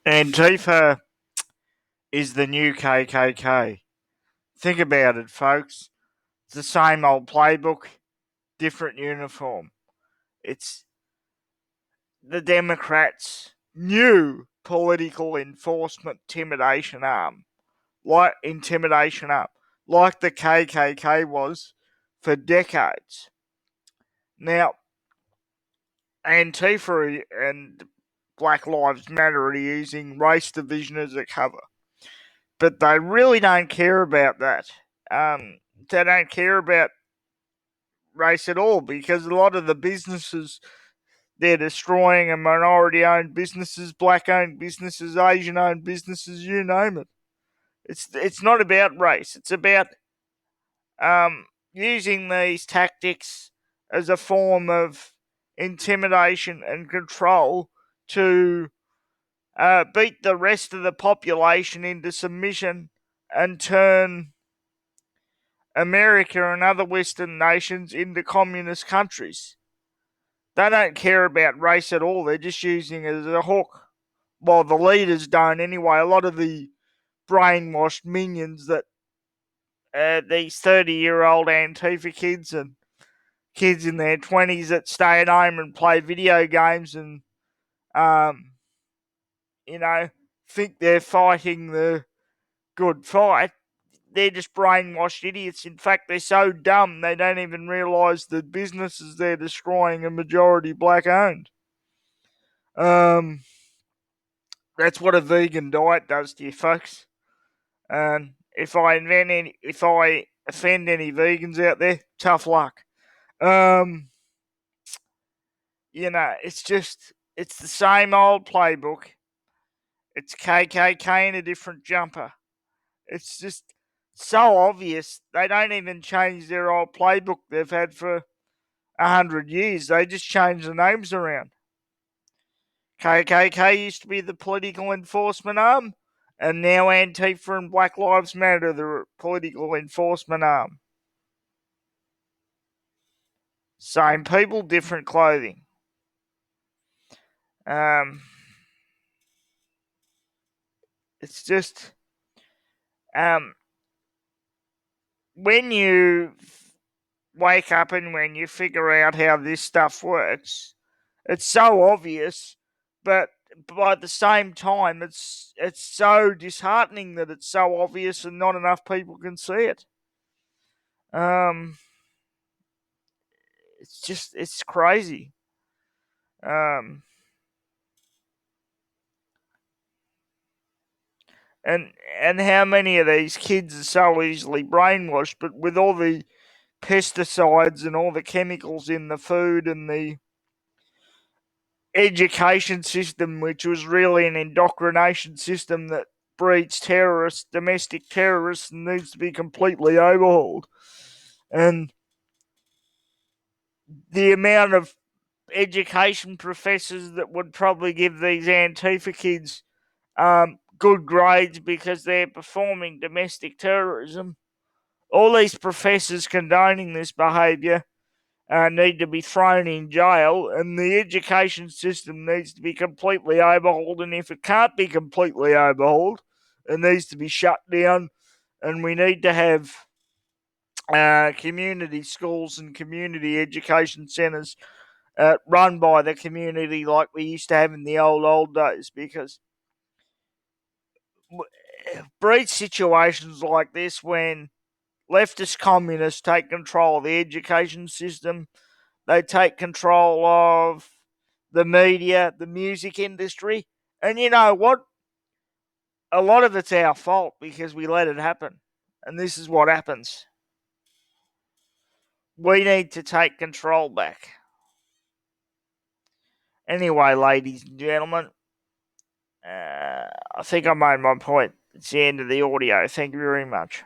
Antifa is the new KKK. Think about it, folks. It's the same old playbook, different uniform. It's the Democrats' new political enforcement intimidation arm, like the KKK was for decades. Now, Antifa and Black Lives Matter are using race division as a cover, but they really don't care about that. They don't care about race at all because a lot of the businesses they're destroying are minority owned businesses, black owned businesses, Asian owned businesses, you name it. It's not about race. It's about using these tactics as a form of intimidation and control to beat the rest of the population into submission and turn America and other Western nations into communist countries. They don't care about race at all. They're just using it as a hook. Well, the leaders don't anyway. A lot of the brainwashed minions that these 30-year-old Antifa kids and kids in their 20s that stay at home and play video games and, um, you know, think they're fighting the good fight. They're just brainwashed idiots. In fact, they're so dumb they don't even realise the businesses they're destroying are majority black owned. That's what a vegan diet does to you, folks. And if I offend any vegans out there, tough luck. Um, it's the same old playbook. It's KKK in a different jumper. It's just so obvious. They don't even change their old playbook they've had for 100 years. They just change the names around. KKK used to be the political enforcement arm, and now Antifa and Black Lives Matter, the political enforcement arm. Same people, different clothing. Um, it's just um, when you wake up and when you figure out how this stuff works, it's so obvious, but at the same time, it's so disheartening that it's so obvious and not enough people can see it. Um, it's crazy. Um, and how many of these kids are so easily brainwashed, but with all the pesticides and all the chemicals in the food and the education system, which was really an indoctrination system that breeds terrorists, domestic terrorists, and needs to be completely overhauled. And the amount of education professors that would probably give these Antifa kids good grades because they're performing domestic terrorism. All these professors condoning this behaviour need to be thrown in jail, and the education system needs to be completely overhauled. And if it can't be completely overhauled, it needs to be shut down, and we need to have community schools and community education centres run by the community like we used to have in the old days, because breed situations like this when leftist communists take control of the education system, they take control of the media, the music industry, and you know what? A lot of it's our fault because we let it happen. And this is what happens. We need to take control back. Anyway, ladies and gentlemen, I think I made my point. It's the end of the audio. Thank you very much.